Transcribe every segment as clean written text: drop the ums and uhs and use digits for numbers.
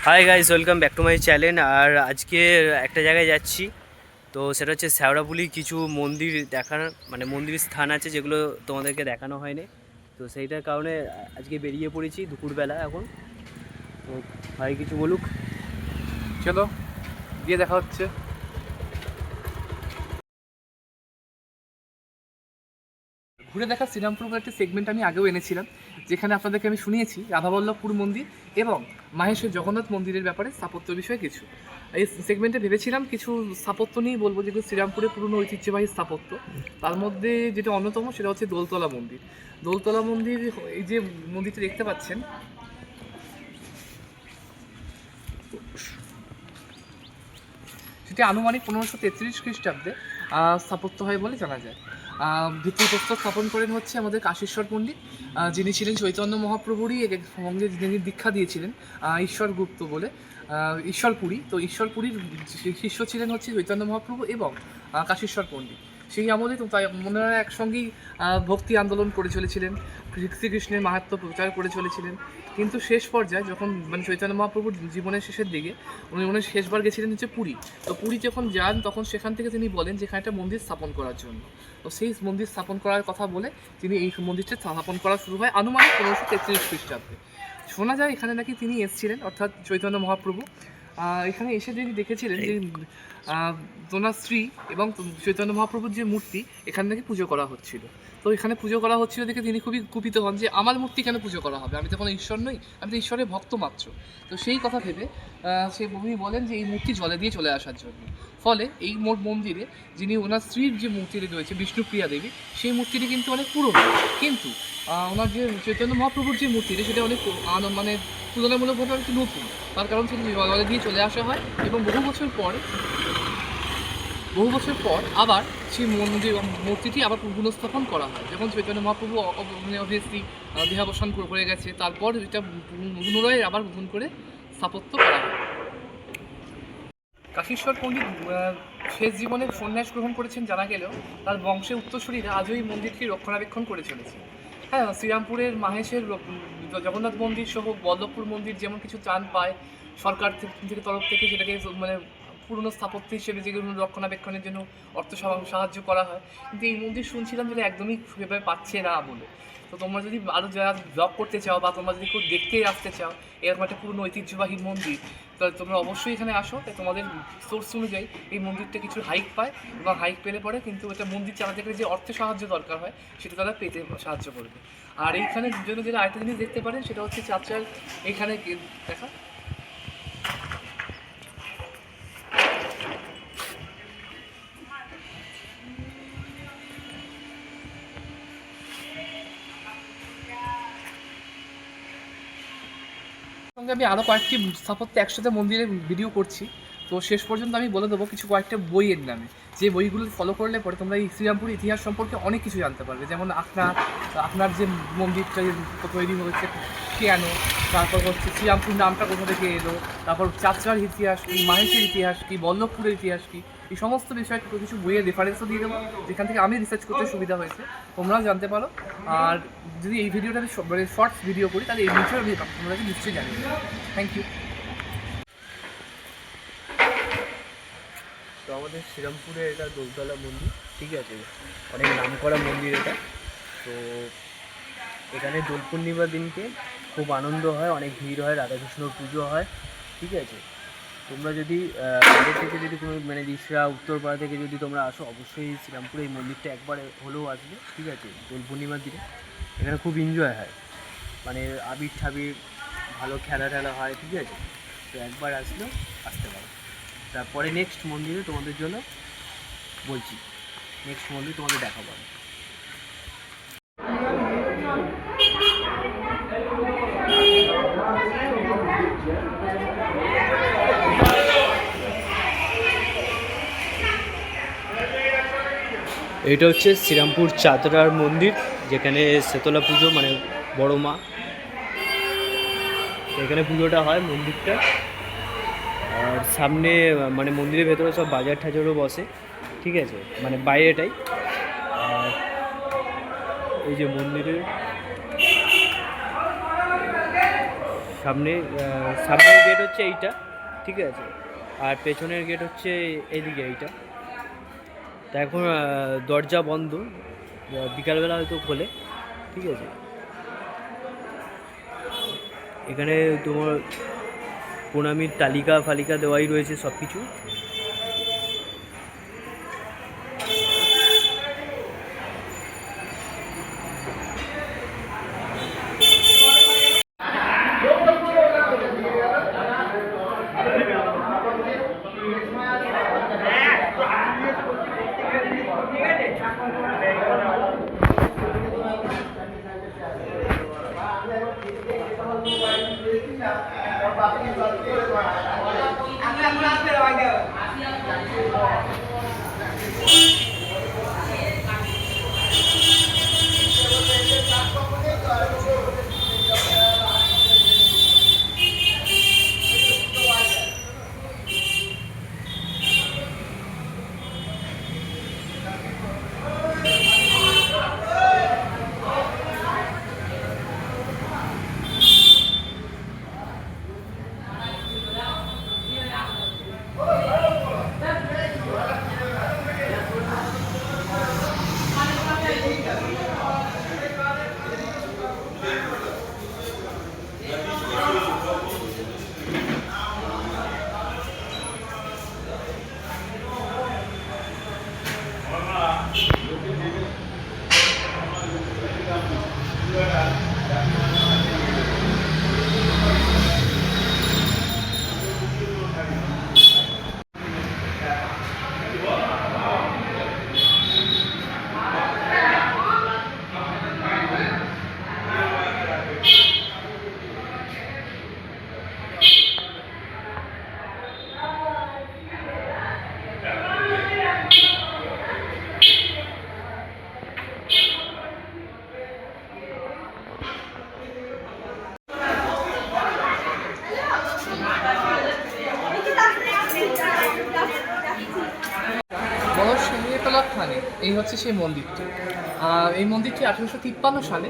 High guys, welcome back to my channel. আর আজকে একটা জায়গায় যাচ্ছি, তো সেটা হচ্ছে শেওড়াফুলি। কিছু মন্দির দেখার মন্দির স্থান আছে যেগুলো তোমাদেরকে দেখানো হয়নি, তো সেইটার কারণে আজকে বেরিয়ে পড়েছি দুপুরবেলা। এখন তো ভাই কিছু বলুক। চলো গিয়ে দেখা হচ্ছে। ঘুরে দেখা শ্রীরামপুর বলে একটা সেগমেন্ট আমি আগেও এনেছিলাম, যেখানে আপনাদেরকে আমি শুনিয়েছি রাধাবল্লভপুর মন্দির এবং মাহেশের জগন্নাথ মন্দিরের ব্যাপারে স্থাপত্য বিষয়ে কিছু। এই সেগমেন্টে ভেবেছিলাম কিছু স্থাপত্য নিয়েই বলবো, যেগুলো শ্রীরামপুরের পুরনো ঐতিহ্যবাহী স্থাপত্য। তার মধ্যে যেটা অন্যতম সেটা হচ্ছে দোলতলা মন্দির। দোলতলা মন্দির, এই যে মন্দিরটা দেখতে পাচ্ছেন, সেটি আনুমানিক 1533 খ্রিস্টাব্দে স্থাপত্য হয় বলে জানা যায়। ভিত্তিপ্রস্তর স্থাপন করেন হচ্ছে আমাদের কাশীশ্বর পণ্ডিত, যিনি ছিলেন চৈতন্য মহাপ্রভুরই সঙ্গে যিনি দীক্ষা দিয়েছিলেন, ঈশ্বর গুপ্ত বলে, ঈশ্বরপুরী। তো ঈশ্বরপুরীর শিষ্য ছিলেন হচ্ছে চৈতন্য মহাপ্রভু এবং কাশীশ্বর পণ্ডিত। সেই আমলে তো তাই ওনারা একসঙ্গেই ভক্তি আন্দোলন করে চলেছিলেন, শ্রীকৃষ্ণের মাহাত্ম্য প্রচার করে চলেছিলেন। কিন্তু শেষ পর্যায়ে যখন চৈতন্য মহাপ্রভুর জীবনের শেষের দিকে উনি শেষবার গেছিলেন হচ্ছে পুরী। তো পুরী যখন যান তখন সেখান থেকে তিনি বলেন যে এখানে একটা মন্দির স্থাপন করার জন্য। তো সেই মন্দির স্থাপন করার কথা বলে তিনি এই মন্দিরটা স্থাপন করা শুরু হয় আনুমানিক 1533 খ্রিস্টাব্দে। শোনা যায় এখানে নাকি তিনি এসেছিলেন, অর্থাৎ চৈতন্য মহাপ্রভু এখানে এসে তিনি দেখেছিলেন যে ওনার স্ত্রী এবং চৈতন্য মহাপ্রভুর যে মূর্তি এখানে নাকি পুজো করা হচ্ছিল। তো এখানে পুজো করা হচ্ছিল দেখে তিনি খুবই কুপিত হন যে আমার মূর্তি কেন পুজো করা হবে, আমি তো কোনো ঈশ্বর নই, আমি তো ঈশ্বরের ভক্ত মাত্র। তো সেই কথা ভেবে সে উনি বলেন যে এই মূর্তি জলে দিয়ে চলে আসার জন্য। ফলে এই মন্দিরে যিনি ওনার স্ত্রীর যে মূর্তিটি রয়েছে বিষ্ণুপ্রিয়া দেবী, সেই মূর্তিটি কিন্তু অনেক পুরনো, কিন্তু ওনার যে চৈতন্য মহাপ্রভুর যে মূর্তিটি সেটা অনেক তুলনামূলকভাবে একটু নতুন। তার কারণ সেটি জলে দিয়ে চলে আসা হয় এবং বহু বছর পর আবার সেই মূর্তিটি আবার পুনঃস্থাপন করা হয়। যখন চৈতন্য মহাপ্রভু অবভিয়াসলি দেহাবসান করে গেছে, তারপর এটা পুনরায় আবার নতুন করে স্থাপত্য করা হয়। কাশীশ্বর পণ্ডিত শেষ জীবনে সন্ন্যাস গ্রহণ করেছেন জানা গেলেও তার বংশের উত্তরসূরিরা আজও এই মন্দিরটি রক্ষণাবেক্ষণ করে চলেছে। হ্যাঁ, শ্রীরামপুরের মাহেশের জগন্নাথ মন্দির সহ বল্লভপুর মন্দির যেমন কিছু ত্রাণ পায় সরকার থেকে তরফ থেকে, সেটাকে পুরনো স্থাপত্য হিসেবে যেগুলো রক্ষণাবেক্ষণের জন্য অর্থ সাহায্য করা হয়, কিন্তু এই মন্দির শুনছিলাম যেটা একদমই সেভাবে পাচ্ছে না বলে। তো তোমরা যদি আরও যারা জব করতে চাও বা তোমরা যদি কেউ দেখতে আসতে চাও এরকম একটা পুরনো ঐতিহ্যবাহী মন্দির, তাহলে তোমরা অবশ্যই এখানে আসো। তাই তোমাদের সোর্স অনুযায়ী এই মন্দিরটা কিছু হাইক পায় এবং হাইক পেলে পরে কিন্তু এটা মন্দির চালাতে গেলে যে অর্থ সাহায্য দরকার হয় সেটা তারা পেতে সাহায্য করবে। আর এইখানে জন্য যেটা আরেকটা জিনিস দেখতে পারেন সেটা হচ্ছে চার্চার এইখানে দেখা। সঙ্গে আমি আরও কয়েকটি স্থাপত্য একসাথে মন্দিরে ভিডিও করছি, তো শেষ পর্যন্ত আমি বলে দেবো কিছু কয়েকটা বইয়ের নামে, যে বইগুলো ফলো করলে পরে তোমরা এই শ্রীরামপুর ইতিহাস সম্পর্কে অনেক কিছু জানতে পারবে। যেমন আপনার যে মন্দিরটা তৈরি হয়েছে কেন, তারপর হচ্ছে শ্রীরামপুর নামটা কোথা থেকে এলো, তারপর চাচড়ার ইতিহাস কী, মাহেশের ইতিহাস কী, বল্লভপুরের ইতিহাস কী, এই সমস্ত বিষয়ে কিছু বইয়ের রেফারেন্সও দিয়ে দেবো, যেখান থেকে আমি রিসার্চ করতে সুবিধা হয়েছে, তোমরাও জানতে পারো। আর যদি এই ভিডিওটা আমি শর্টস ভিডিও করি তাহলে এই বিষয়ে আমি তোমাদেরকে নিশ্চয়ই জানিয়ে দেবো। Thank you. তো আমাদের শ্রীরামপুরে এটা দোলতলা মন্দির, ঠিক আছে, অনেক নামকরা মন্দির এটা। তো এখানে দোল পূর্ণিমার দিনকে খুব আনন্দ হয়, অনেক ভিড় হয়, রাধাকৃষ্ণর পুজো হয়, ঠিক আছে। তোমরা যদি বাইরে থেকে যদি কোনো রিসরা উত্তরপাড়া থেকে যদি তোমরা আসো, অবশ্যই শ্রীরামপুরে এই মন্দিরটা একবার হলেও আসবে, ঠিক আছে। দোল পূর্ণিমার দিনে এখানে খুব এনজয় হয়, আবির ঠাবির ভালো খেলা হয়, ঠিক আছে। তো একবার আসলেও আসতে পারো। তারপরে নেক্সট মন্দিরে তোমাদের জন্য বলছি, নেক্সট মন্দির তোমাদের দেখাবো আমি। এটা হচ্ছে শ্রীরামপুর চাতরার মন্দির, যেখানে শেতলা পুজো বড় মা, এখানে পুজোটা হয় মন্দিরটা। আর সামনে মন্দিরের ভেতরে সব বাজার ঠাজারও বসে, ঠিক আছে, বাইরেটাই। আর এই যে মন্দিরের সামনের গেট হচ্ছে এইটা, ঠিক আছে, আর পেছনের গেট হচ্ছে এইদিকে এইটা। তা এখন দরজা বন্ধ, বিকালবেলা হয়তো খোলে, ঠিক আছে। এখানে তোমার প্রণামীর তালিকা ফালিকা দেওয়াই রয়েছে সব কিছু। বড় সিংহতলা থানে এই হচ্ছে সেই মন্দিরটি। এই মন্দিরটি 1853 সালে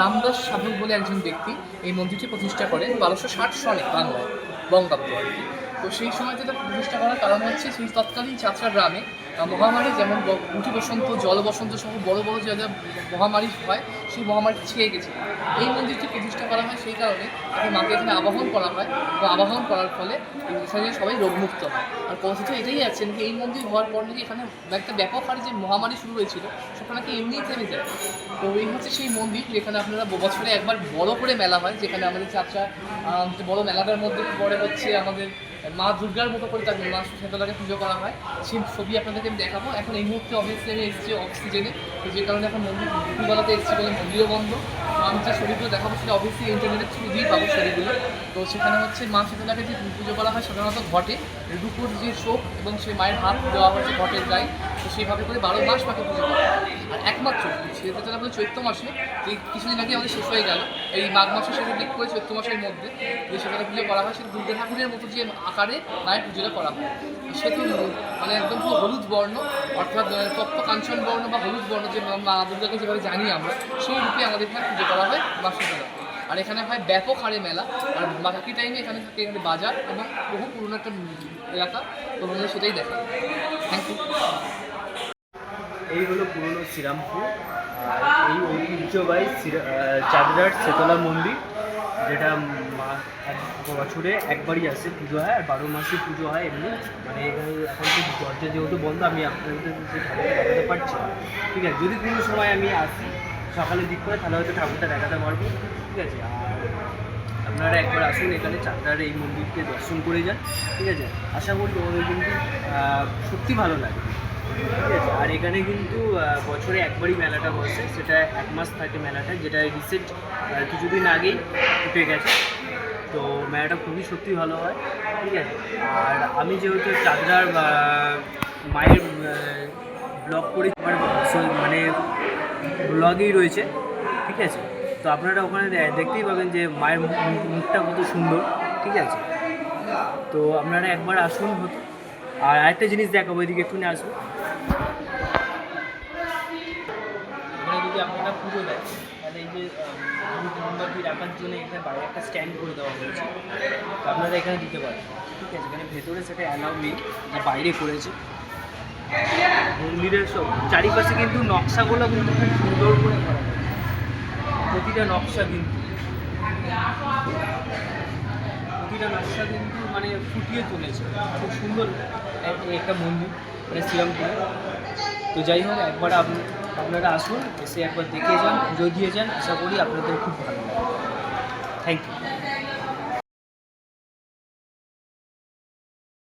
রামদাস সাধক বলে একজন ব্যক্তি এই মন্দিরটি প্রতিষ্ঠা করেন 1260 সনে বাংলায়, বঙ্গাব্দ আর কি। তো সেই সময় যেটা প্রতিষ্ঠা করার কারণ হচ্ছে সেই তৎকালীন চাচড়া গ্রামে মহামারী, যেমন গুটি বসন্ত, জল বসন্ত সহ বড় বড় যা যা মহামারী হয় সেই মহামারী ছেয়ে গেছে। এই মন্দিরটি প্রতিষ্ঠা করা হয় সেই কারণে তাকে মাকে এখানে আবাহন করা হয়, এবং আবাহন করার ফলে এখানে সবাই রোগমুক্ত হয়। আর কথা তো এটাই আছে নাকি এই মন্দির হওয়ার পর নাকি এখানে একটা ব্যাপক হারে যে মহামারী শুরু হয়েছিল সেটা নাকি এমনিই থেমে যায়। তো এই হচ্ছে সেই মন্দির যেখানে আপনারা বছরে একবার বড় করে মেলা হয়, যেখানে আমাদের চাচা বড় মেলাটার মধ্যে পরে হচ্ছে আমাদের মা দুর্গার মতো করে তার মা শীতলাকে পুজো করা হয়। সেই ছবি আপনাদেরকে আমি দেখাবো। এখন এই মুহূর্তে অবভিয়াসলি আমি এসেছি অক্সিজেনে, তো যে কারণে এখন মন্দির দুপুরবেলাতে এসেছি বলে মন্দিরও বন্ধ। তো আমি যে ছবিগুলো দেখাবো সেটা অবভিয়াসলি ইন্টারনেটের থ্রু দিয়েই পাবো ছবিগুলো। তো সেখানে হচ্ছে মা শীতলাকে যে পুজো করা হয় সাধারণত ঘটে রূপোর যে শোক এবং সেই মায়ের হাত দেওয়া হচ্ছে ঘটের গায়ে, তো সেইভাবে করে 12 মাস মাকে পুজো করা হয়। আর একমাত্র শীতলা আমাদের চৈত্র মাসে, এই কিছুদিন আগে আমাদের শেষ হয়ে গেল, এই মাঘ মাসের শেষের দিক করে চৈত্র মাসের মধ্যে যে শীতলা পুজো করা হয় সেটা দুর্গা ঠাকুরের মতো যে আকারে মায়ের পুজোটা করা হয়। সেটা মানে একদম পুরো হলুদ বর্ণ, অর্থাৎ তপ্ত কাঞ্চন বর্ণ বা হলুদ বর্ণ, যে মা দুর্গাকে যেভাবে জানি আমরা, সেই রূপে আমাদের এখানে পুজো করা হয় মা শীতলা। আর এখানে হয় ব্যাপক হারে মেলা, আর বাকি টাইমে এখানে থাকে এখানে বাজার এবং বহু পুরনো একটা এলাকা, তো সেটাই দেখা। Thank you. এই হলো পুরনো শ্রীরামপুর, আর এই ঐতিহ্যবাহী চাঁদরার শীতলা মন্দির, যেটা বছরে একবারই আসে পুজো হয়, আর 12 মাসই পুজো হয় এমনি। মানে এখানে এখন তো দরজা যেহেতু বন্ধ, আমি আপনাদের সেই ঠাকুরটা দেখাতে পারছি না, ঠিক আছে। যদি কোনো সময় আমি আসি সকালের দিক করে তাহলে হয়তো ঠাকুরটা দেখাতে পারবো, ঠিক আছে। আর আপনারা একবার আসুন এখানে চাঁদরার এই মন্দিরকে দর্শন করে যান, ঠিক আছে। আশা করি তোমাদের কিন্তু সত্যি ভালো লাগে, ঠিক আছে। আর এখানে কিন্তু বছরে একবারই মেলাটা বসে, সেটা 1 মাস থাকে মেলাটা, যেটা রিসেন্ট কিছুদিন আগেই উঠে গেছে। তো মেলাটা খুবই সত্যি ভালো হয়, ঠিক আছে। আর আমি যেহেতু চাঁদরার মায়ের ব্লগ করে আমার মানে ব্লগেই রয়েছে, ঠিক আছে। তো আপনারা ওখানে দেখতেই পাবেন যে মায়ের মুখটা কত সুন্দর, ঠিক আছে। তো আপনারা একবার আসুন হতো। আর আরেকটা জিনিস দেখাবো, এদিকে একটুখানি আসবো। এখানে যদি আপনারা পুজো দেন তাহলে এই যে মোমবাতি রাখার জন্য এখানে বাইরে একটা স্ট্যান্ড করে দেওয়া হয়েছে, তো আপনারা এখানে দিতে পারেন। ঠিক আছে, এখানে ভেতরে সেটা অ্যালাউ নেই, যা বাইরে করেছে। মন্দিরের সব চারিপাশে কিন্তু নকশাগুলো কিন্তু খুব সুন্দর করে করা হয়েছে, প্রতিটা নকশা কিন্তু মানে ফুটিয়ে তুলেছে, খুব সুন্দর একটা মন্দির মানে শ্রীরামপুরে। তো যাই হোক, একবার আপনারা আসুন, এসে একবার দেখে যান, পুজো দিয়ে যান, আশা করি আপনাদের খুব ভালো লাগবে। Thank you.